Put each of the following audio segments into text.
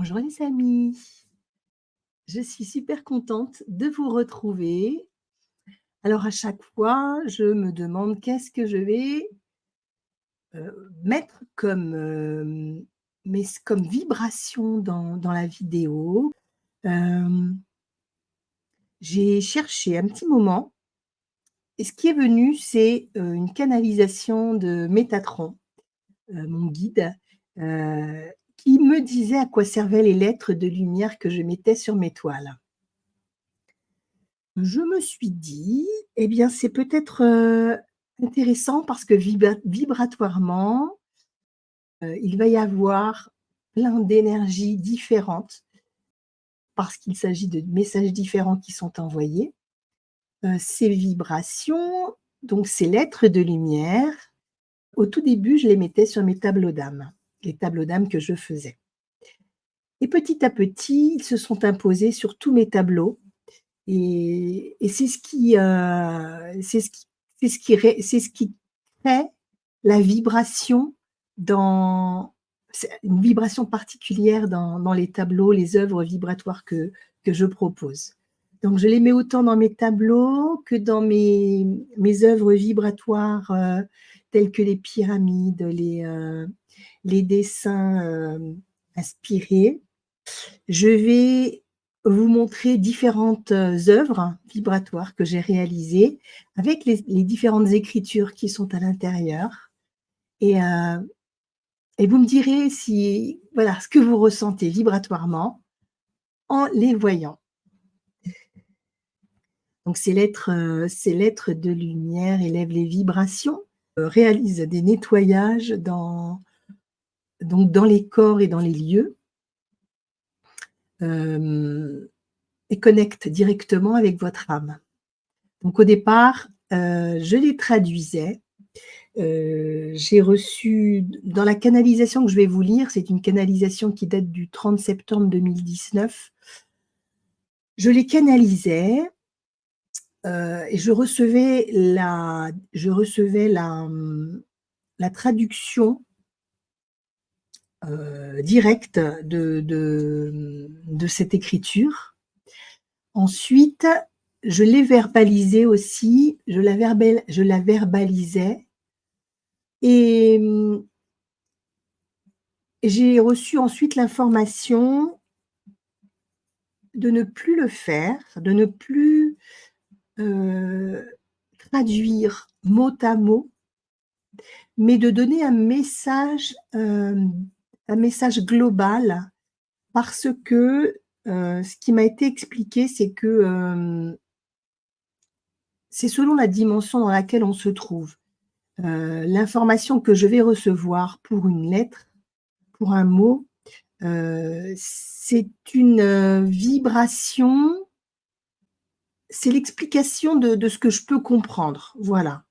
Bonjour les amis, je suis super contente de vous retrouver. Alors à chaque fois, je me demande qu'est-ce que je vais, mettre comme, comme vibration dans la vidéo. Hem, j'ai cherché un petit moment et ce qui est venu, c'est, une canalisation de Métatron, mon guide, heu, qui me disait à quoi servaient les lettres de lumière que je mettais sur mes toiles. Je me suis dit: «Eh bien, c'est peut-être, intéressant parce que vibratoirement, il va y avoir plein d'énergies différentes parce qu'il s'agit de messages différents qui sont envoyés». Ces vibrations, donc ces lettres de lumière, au tout début, je les mettais sur mes tableaux d'âme, les tableaux d'âme que je faisais et petit à petit, ils se sont imposés sur tous mes tableaux. Et c'est ce qui crée la vibration dans c'est une vibration particulière dans les tableaux, les œuvres vibratoires que je propose. Donc je les mets autant dans mes tableaux que dans mes œuvres vibratoires, telles que les pyramides, les dessins, inspirés. Je vais vous montrer différentes, œuvres vibratoires que j'ai réalisées avec les différentes écritures qui sont à l'intérieur et heu et vous me direz si voilà, ce que vous ressentez vibratoirement en les voyant. Donc ces lettres de lumière élèvent les vibrations, réalisent des nettoyages dans les corps et dans les lieux, hem et connectent directement avec votre âme. Donc au départ, je les traduisais. J'ai reçu dans la canalisation que je vais vous lire, c'est une canalisation qui date du 30 septembre 2019. Je les canalisais, et la traduction, directe de cette écriture. Ensuite, je l'ai verbalisée aussi, je la verbalisais et j'ai reçu ensuite l'information de ne plus le faire, de ne plus, heu, traduire mot à mot, mais de donner un message global parce que, ce qui m'a été expliqué, c'est que, c'est selon la dimension dans laquelle on se trouve. L'information que je vais recevoir pour une lettre, pour un mot, c'est une, vibration, c'est l'explication de ce que je peux comprendre, voilà.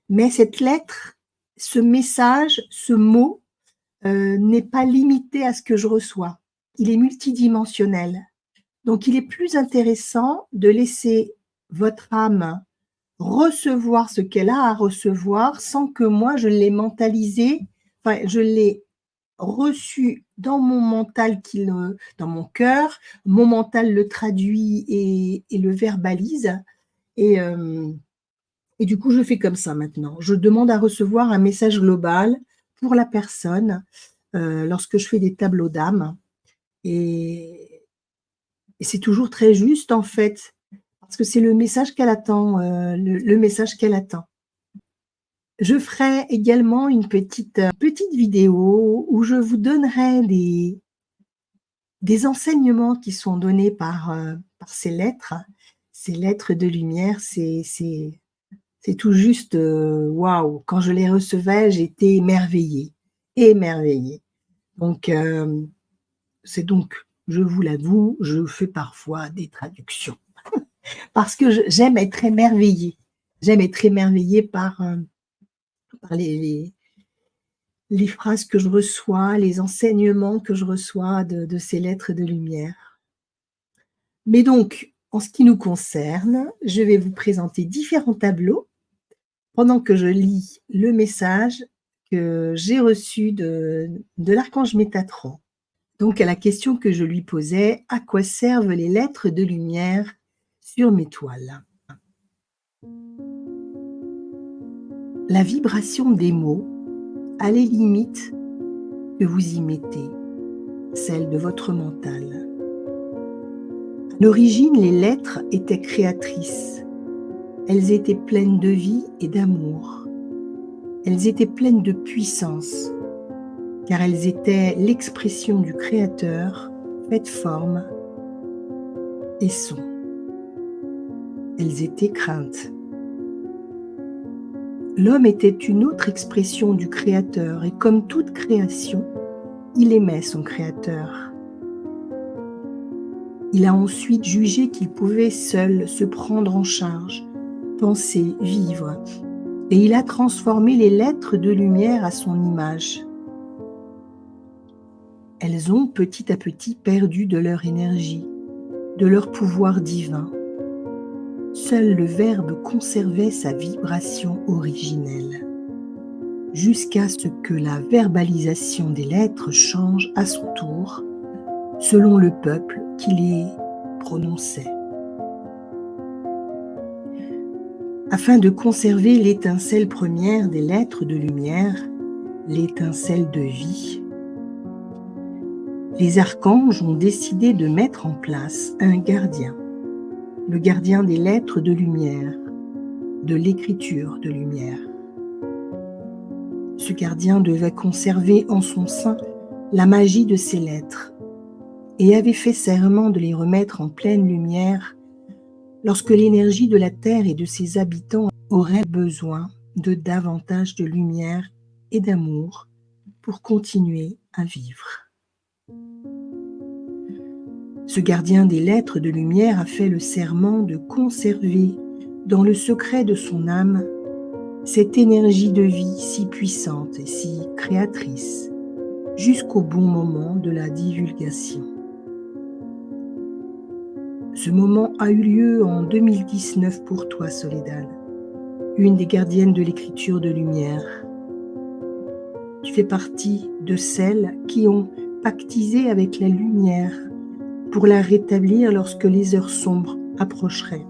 Mais cette lettre, ce message, ce mot, n'est pas limité à ce que je reçois. Il est multidimensionnel. Donc il est plus intéressant de laisser votre âme recevoir ce qu'elle a à recevoir sans que moi je l'ai mentalisé, enfin je l'ai reçu dans mon mental dans mon cœur, mon mental le traduit et le verbalise et hem et du coup, je fais comme ça maintenant. Je demande à recevoir un message global pour la personne, lorsque je fais des tableaux d'âme et c'est toujours très juste en fait, parce que c'est le message qu'elle attend, le message qu'elle attend. Je ferai également une petite vidéo où je vous donnerai des enseignements qui sont donnés par ces lettres de lumière. C'est tout juste, waouh! Quand je les recevais, j'étais émerveillée, émerveillée. Donc c'est donc, je vous l'avoue, je fais parfois des traductions parce que j'aime être émerveillée. J'aime être émerveillée par les phrases que je reçois, les enseignements que je reçois de ces lettres de lumière. Mais donc, en ce qui nous concerne, je vais vous présenter différents tableaux pendant que je lis le message que j'ai reçu de l'archange Métatron. Donc à la question que je lui posais: «À quoi servent les lettres de lumière sur mes toiles?» La vibration des mots a les limites que vous y mettez, celles de votre mental. À l'origine, les lettres étaient créatrices. Elles étaient pleines de vie et d'amour. Elles étaient pleines de puissance, car elles étaient l'expression du Créateur, faite forme et son. Elles étaient craintes. L'homme était une autre expression du Créateur, et comme toute création, il aimait son Créateur. Il a ensuite jugé qu'il pouvait seul se prendre en charge, penser, vivre, et il a transformé les lettres de lumière à son image. Elles ont petit à petit perdu de leur énergie, de leur pouvoir divin. Seul le Verbe conservait sa vibration originelle, jusqu'à ce que la verbalisation des lettres change à son tour, selon le peuple qui les prononçait. Afin de conserver l'étincelle première des lettres de lumière, l'étincelle de vie, les archanges ont décidé de mettre en place un gardien, le gardien des lettres de lumière, de l'écriture de lumière. Ce gardien devait conserver en son sein la magie de ces lettres et avait fait serment de les remettre en pleine lumière lorsque l'énergie de la Terre et de ses habitants aurait besoin de davantage de lumière et d'amour pour continuer à vivre. Ce gardien des lettres de lumière a fait le serment de conserver dans le secret de son âme cette énergie de vie si puissante et si créatrice jusqu'au bon moment de la divulgation. Ce moment a eu lieu en 2019 pour toi, Soledad, une des gardiennes de l'écriture de lumière. Tu fais partie de celles qui ont pactisé avec la lumière pour la rétablir lorsque les heures sombres approcheraient.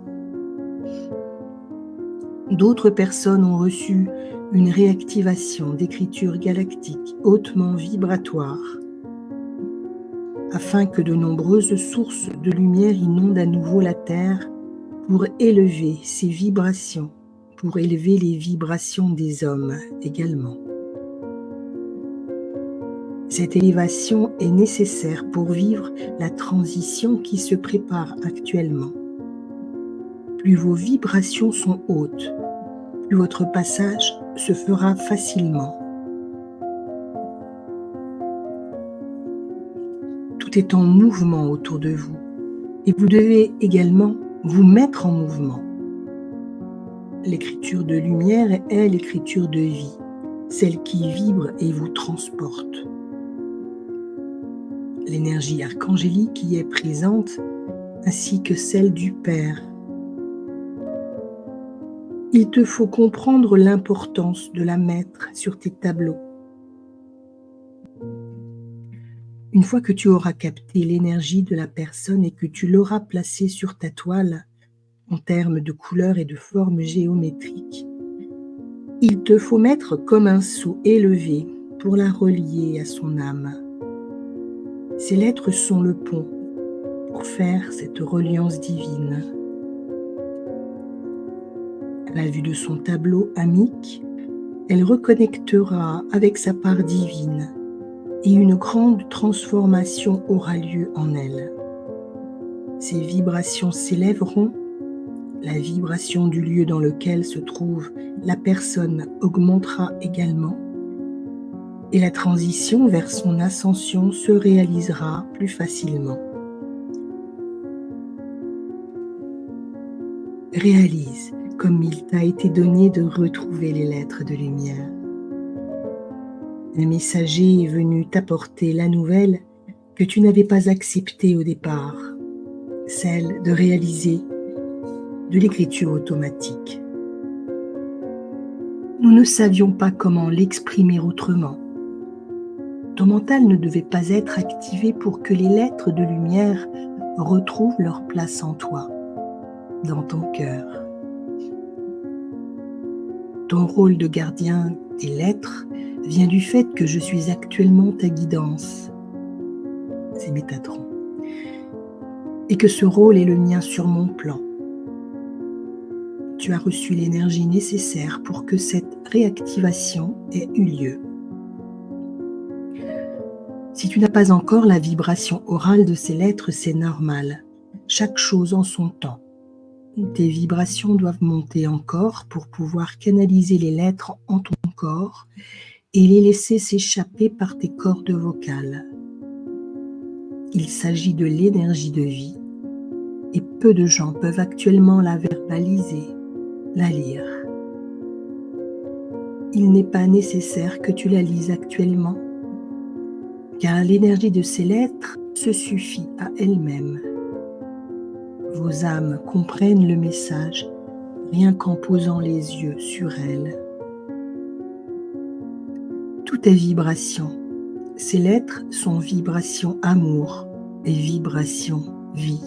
D'autres personnes ont reçu une réactivation d'écriture galactique hautement vibratoire, afin que de nombreuses sources de lumière inondent à nouveau la Terre pour élever ses vibrations, pour élever les vibrations des hommes également. Cette élévation est nécessaire pour vivre la transition qui se prépare actuellement. Plus vos vibrations sont hautes, plus votre passage se fera facilement. Tout est en mouvement autour de vous et vous devez également vous mettre en mouvement. L'écriture de lumière est l'écriture de vie, celle qui vibre et vous transporte. L'énergie archangélique y est présente, ainsi que celle du Père. Il te faut comprendre l'importance de la mettre sur tes tableaux. Une fois que tu auras capté l'énergie de la personne et que tu l'auras placée sur ta toile, en termes de couleurs et de formes géométriques, il te faut mettre comme un sceau élevé pour la relier à son âme. Ces lettres sont le pont pour faire cette reliance divine. À la vue de son tableau amique, elle reconnectera avec sa part divine et une grande transformation aura lieu en elle. Ces vibrations s'élèveront, la vibration du lieu dans lequel se trouve la personne augmentera également et la transition vers son ascension se réalisera plus facilement. Réalise comme il t'a été donné de retrouver les lettres de lumière. Un messager est venu t'apporter la nouvelle que tu n'avais pas acceptée au départ, celle de réaliser de l'écriture automatique. Nous ne savions pas comment l'exprimer autrement. Ton mental ne devait pas être activé pour que les lettres de lumière retrouvent leur place en toi, dans ton cœur. Ton rôle de gardien des lettres vient du fait que je suis actuellement ta guidance. C'est Métatron. Et que ce rôle est le mien sur mon plan. Tu as reçu l'énergie nécessaire pour que cette réactivation ait eu lieu. Si tu n'as pas encore la vibration orale de ces lettres, c'est normal. Chaque chose en son temps. Tes vibrations doivent monter encore pour pouvoir canaliser les lettres en ton corps et les laisser s'échapper par tes cordes vocales. Il s'agit de l'énergie de vie et peu de gens peuvent actuellement la verbaliser, la lire. Il n'est pas nécessaire que tu la lises actuellement, car l'énergie de ces lettres se suffit à elle-même. Vos âmes comprennent le message rien qu'en posant les yeux sur elles. Tout est vibration. Ces lettres sont vibration amour et vibration vie.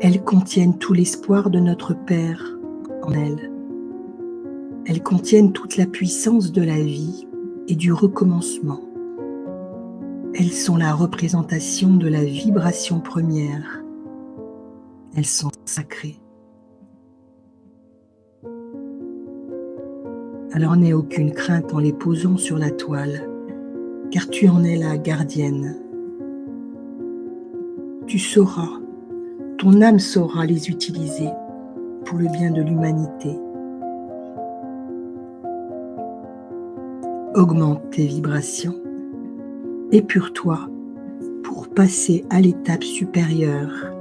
Elles contiennent tout l'espoir de notre Père en elles. Elles contiennent toute la puissance de la vie et du recommencement. Elles sont la représentation de la vibration première. Elles sont sacrées. Alors n'aie aucune crainte en les posant sur la toile, car tu en es la gardienne. Tu sauras, ton âme saura les utiliser pour le bien de l'humanité. Augmente tes vibrations, épure-toi pour passer à l'étape supérieure.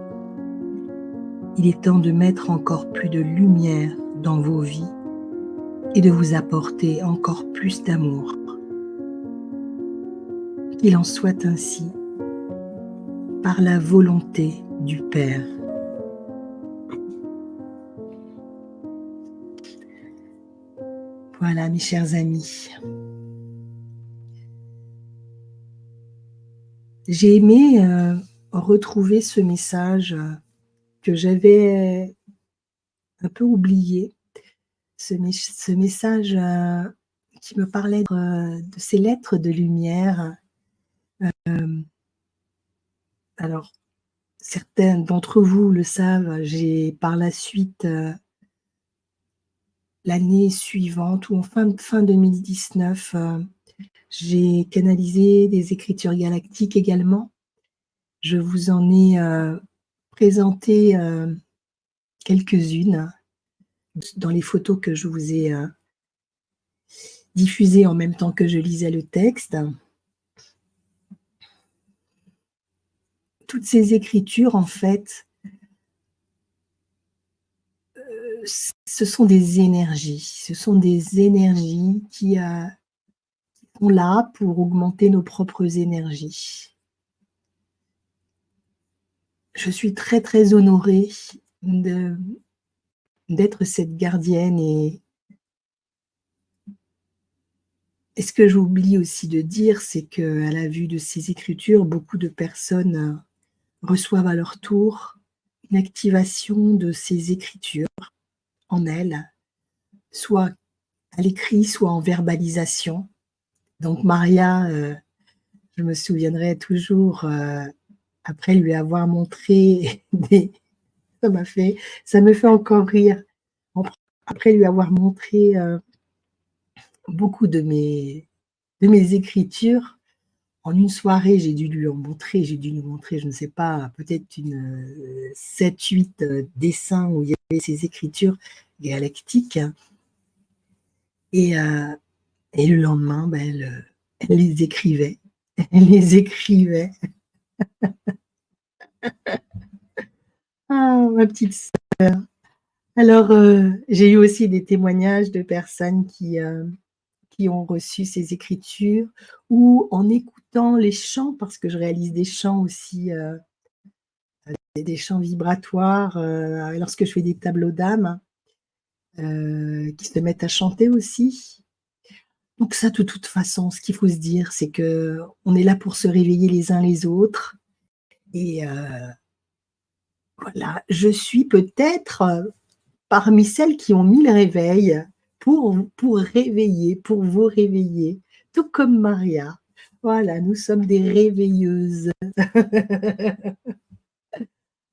Il est temps de mettre encore plus de lumière dans vos vies et de vous apporter encore plus d'amour. Qu'il en soit ainsi, par la volonté du Père. Voilà, mes chers amis. J'ai aimé retrouver ce message que j'avais un peu oublié, ce message qui me parlait de ces lettres de lumière. Alors, certains d'entre vous le savent, j'ai par la suite, l'année suivante ou en fin 2019, j'ai canalisé des écritures galactiques également. Je vous en ai présenté quelques-unes dans les photos que je vous ai diffusées en même temps que je lisais le texte. Toutes ces écritures, en fait, ce sont des énergies. Ce sont des énergies qui sont là pour augmenter nos propres énergies. Je suis très, très honorée d'être cette gardienne et ce que j'oublie aussi de dire, c'est qu'à la vue de ces écritures, beaucoup de personnes reçoivent à leur tour une activation de ces écritures en elles, soit à l'écrit, soit en verbalisation. Donc Maria, je me souviendrai toujours, après lui avoir montré ça me fait encore rire. Après lui avoir montré beaucoup de mes écritures, en une soirée, j'ai dû lui montrer, je ne sais pas, peut-être 7-8 dessins où il y avait ces écritures galactiques. Et le lendemain, elle les écrivait. Elle les écrivait. Ah, ma petite sœur. Alors, j'ai eu aussi des témoignages de personnes qui ont reçu ces écritures ou en écoutant les chants, parce que je réalise des chants aussi, des chants vibratoires lorsque je fais des tableaux d'âme qui se mettent à chanter aussi. Donc ça, de toute façon, ce qu'il faut se dire, c'est qu'on est là pour se réveiller les uns les autres et voilà, je suis peut-être, parmi celles qui ont mis le réveil pour réveiller, pour vous réveiller, tout comme Maria. Voilà, nous sommes des réveilleuses.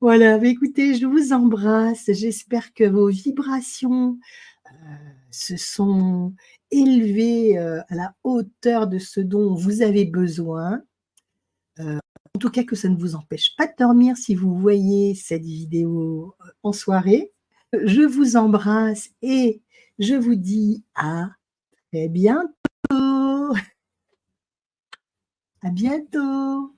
Voilà, bah, écoutez, je vous embrasse. J'espère que vos vibrations, heu, se sont élevées, à la hauteur de ce dont vous avez besoin. En tout cas, que ça ne vous empêche pas de dormir si vous voyez cette vidéo, en soirée. Je vous embrasse et je vous dis à très bientôt. À bientôt.